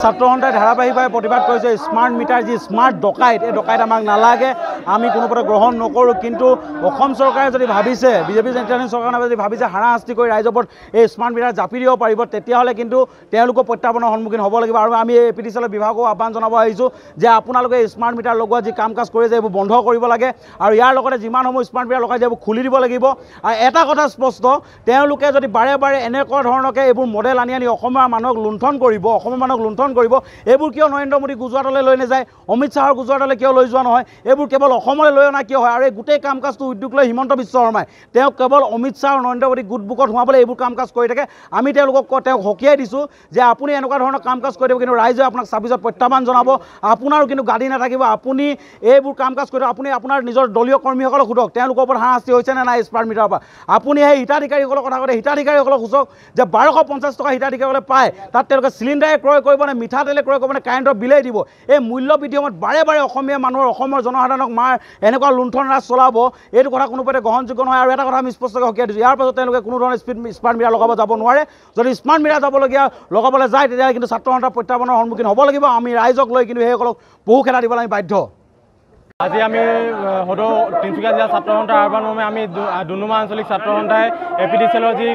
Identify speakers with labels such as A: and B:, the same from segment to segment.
A: ছাত্ৰ সন্থাই ধাৰাবাহিকভাৱে প্ৰতিবাদ কৰিছে স্মাৰ্ট মিটাৰ যি স্মাৰ্ট ডকাইত এই ডকাইত আমাক নালাগে আমি কোনোপৰে গ্ৰহণ নকৰোঁ কিন্তু অসম চৰকাৰে যদি ভাবিছে বিজেপি নেতৃত্বাধীন চৰকাৰে যদি ভাবিছে হাৰাশাস্তি কৰি ৰাইজৰ ওপৰত এই স্মাৰ্ট মিটাৰ জাপি দিব পাৰিব তেতিয়াহ'লে কিন্তু তেওঁলোকো প্ৰত্যাহ্বানৰ সন্মুখীন হ'ব লাগিব আৰু আমি এই APDCL বিভাগকো আহ্বান জনাব আহিছোঁ যে আপোনালোকে স্মাৰ্ট মিটাৰ লগোৱা যি কাম কাজ কৰিছে এইবোৰ বন্ধ কৰিব লাগে আৰু ইয়াৰ লগতে যিমানসমূহ স্মাৰ্ট মিটাৰ লগাইছে এইবোৰ খুলি দিব লাগিব আৰু এটা কথা স্পষ্ট তেওঁলোকে যদি বাৰে বাৰে এনেকুৱা ধৰণকে এইবোৰ মডেল আনি অসমৰ মানুহক লুণ্ঠন কৰিব এইবোৰ কিয় নৰেন্দ্ৰ মোদী গুজৰাটলৈ লৈ নাযায় অমিত শ্বাহৰ গুজৰাটলৈ কিয় লৈ যোৱা নহয় এইবোৰ কেৱল অসমলৈ লৈ অনা কিয় হয় আৰু এই গোটেই কাম কাজটো উদ্যোগ লৈ হিমন্ত বিশ্ব শৰ্মাই তেওঁক কেৱল অমিত শ্বাহ আৰু নৰেন্দ্ৰ মোদী গোট বুকত সোমাবলৈ এইবোৰ কাম কাজ কৰি থাকে আমি তেওঁলোকক সকীয়াই দিছোঁ যে আপুনি এনেকুৱা ধৰণৰ কাম কাজ কৰি দিব কিন্তু ৰাইজে আপোনাক ২৬ত প্ৰত্যাহ্বান জনাব আপোনাৰো কিন্তু গাদী নাথাকিব আপুনি এইবোৰ কাম কাজ কৰি আপুনি আপোনাৰ নিজৰ দলীয় কৰ্মীসকলক সোধক তেওঁলোকৰ ওপৰত হাৰাশাস্তি হৈছে নে নাই স্মাৰ্ট মিটাৰৰ পৰা আপুনি সেই হিতাধিকাৰীসকলৰ কথা কৈছে হিতাধিকাৰীসকলক সোধক যে ১২৫০ টকা হিতাধিকাৰীসকলে পায় তাত তেওঁলোকে চিলিণ্ডাৰে ক্ৰয় কৰিব নে মিঠাতেলে ক্ৰয় কৰিব নে কাৰেণ্টৰ বিলেই দিব এই মূল্য বৃদ্ধিৰ সময়ত বাৰে বাৰে অসমীয়া মানুহৰ অসমৰ জনসাধাৰণক এনেকুৱা লুণ্ঠন ৰাজ চলাব এইটো কথা কোনোপধ্যে গ্ৰহণযোগ্য নহয় আৰু এটা কথা আমি স্পষ্টকৈ সকীয়াই দিছোঁ ইয়াৰ পাছত তেওঁলোকে কোনো ধৰণৰ স্মাৰ্ট মিটাৰ লগাব যাব নোৱাৰে যদি স্মাৰ্ট মিটাৰ লগাবলৈ যায় তেতিয়াহ'লে কিন্তু ছাত্ৰ সন্থাৰ প্ৰত্যাহ্বানৰ সন্মুখীন হ'ব লাগিব আমি ৰাইজক লৈ কিন্তু সেইসকলক বহু খেদা দিবলৈ আমি বাধ্য
B: আজি আমি সদৌ তিনিচুকীয়া জিলা ছাত্ৰ সন্থাৰ আহ্বান মৰ্মে আমি ডুমডুমা আঞ্চলিক ছাত্ৰ সন্থাই APDCL যি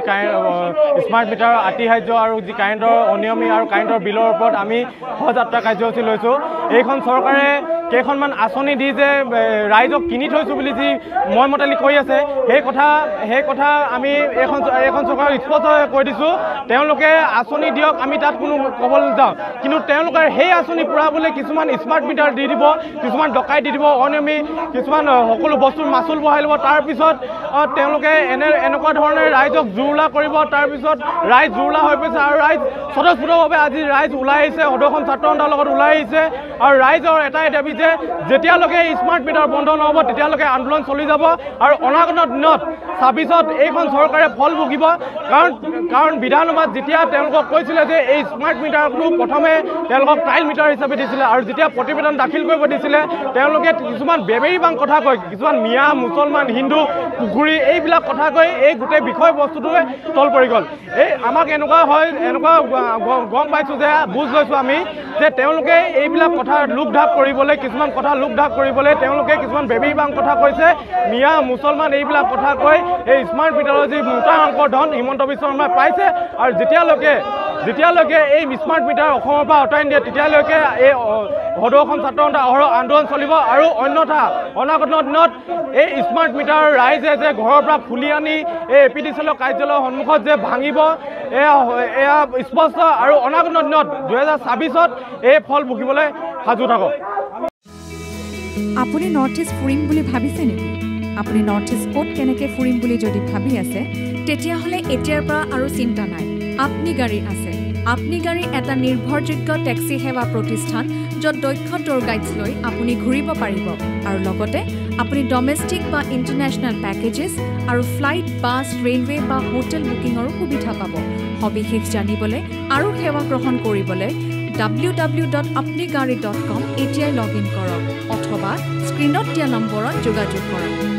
B: স্মাৰ্ট মিটাৰ আতিশায্য আৰু যি কাৰেণ্টৰ অনিয়মিত আৰু কাৰেণ্টৰ বিলৰ ওপৰত আমি সহযাত্ৰা কাৰ্যসূচী লৈছোঁ এইখন চৰকাৰে কেইখনমান আঁচনি দি যে ৰাইজক কিনি থৈছোঁ বুলি যি মতালি কৈ আছে সেই কথা আমি এইখন চৰকাৰক স্পষ্ট কৈ দিছোঁ তেওঁলোকে আঁচনি দিয়ক আমি তাত কোনো ক'বলৈ যাওঁ কিন্তু তেওঁলোকে সেই আঁচনি পূৰাবলৈ কিছুমান স্মাৰ্ট মিটাৰ দি দিব কিছুমান ডকাই দি দিব অনিয়মিত কিছুমান সকলো বস্তুৰ মাচুল বঢ়াই ল'ব তাৰপিছত তেওঁলোকে এনেকুৱা ধৰণে ৰাইজক জুৰুলা কৰিব তাৰপিছত ৰাইজ জুৰুলা হৈ পৰিছে আৰু ৰাইজ স্বতঃস্ফূৰ্তভাৱে আজি ৰাইজ ওলাই আহিছে সদৌখন ছাত্ৰ সন্থাৰ লগত ওলাই আহিছে আৰু ৰাইজৰ এটাই দাবী যে যেতিয়ালৈকে স্মাৰ্ট মিটাৰ বন্ধ নহ'ব তেতিয়ালৈকে আন্দোলন চলি যাব আৰু অনাগত দিনত ২৬ত এইখন চৰকাৰে ফল ভুগিব কাৰণ বিধানসভাত যেতিয়া তেওঁলোকক কৈছিলে যে এই স্মাৰ্ট মিটাৰটো প্ৰথমে তেওঁলোকক ট্ৰায়েল মিটাৰ হিচাপে দিছিলে আৰু যেতিয়া প্ৰতিবেদন দাখিল কৰিব দিছিলে তেওঁলোকে কিছুমান বেবেৰীবাং কথা কয় কিছুমান মিয়া মুছলমান হিন্দু পুখুৰী এইবিলাক কথা কৈ এই গোটেই বিষয়বস্তুটোৱে তল পৰি গ'ল এই আমাক এনেকুৱা গম পাইছোঁ যে বুজ লৈছোঁ আমি যে তেওঁলোকে এইবিলাক কথা লোকঢাক কৰিবলৈ কিছুমান কথা লোকঢাক কৰিবলৈ তেওঁলোকে কিছুমান বেবেৰীবাং কথা কৈছে মিয়া মুছলমান এইবিলাক কথা কৈ এই স্মাৰ্ট মিটাৰৰ যি মোটাঅংকৰ ধন হিমন্ত বিশ্ব শৰ্মাই পাইছে আৰু যেতিয়ালৈকে এই স্মাৰ্ট মিটাৰ অসমৰ পৰা আঁতৰাই নিদিয়ে তেতিয়ালৈকে এই সদৌখন ছাত্ৰ সন্থা আন্দোলন চলিব আৰু অন্যথা অনাগত দিনত এই স্মাৰ্ট মিটাৰ ৰাইজে যে ঘৰৰ পৰা খুলি আনি এই APDCL কাৰ্যালয়ৰ সন্মুখত যে ভাঙিব এয়া স্পষ্ট আৰু অনাগত দিনত ২০২৬ত এই ফল ভুগিবলৈ সাজু থাকক
C: আপুনি নৰ্থ ইষ্ট ফুৰিম বুলি ভাবিছে নেকি আপুনি নৰ্থ ইষ্ট ক'ত কেনেকৈ ফুৰিম বুলি যদি ভাবি আছে তেতিয়াহ'লে এতিয়াৰ পৰা আৰু চিন্তা নাই আপনি গাড়ী আছে আপনি গাড়ী এটা নিৰ্ভৰযোগ্য টেক্সি সেৱা প্ৰতিষ্ঠান য'ত দক্ষ টুৰ গাইডছ লৈ আপুনি ঘূৰিব পাৰিব আৰু লগতে আপুনি ডমেষ্টিক বা ইণ্টাৰনেশ্যনেল পেকেজেছ আৰু ফ্লাইট বাছ ৰেলৱে বা হোটেল বুকিঙৰো সুবিধা পাব সবিশেষ জানিবলৈ আৰু সেৱা গ্ৰহণ কৰিবলৈ www.apnigari.com এতিয়াই লগ ইন কৰক অথবা স্ক্ৰীনত দিয়া নম্বৰত যোগাযোগ কৰক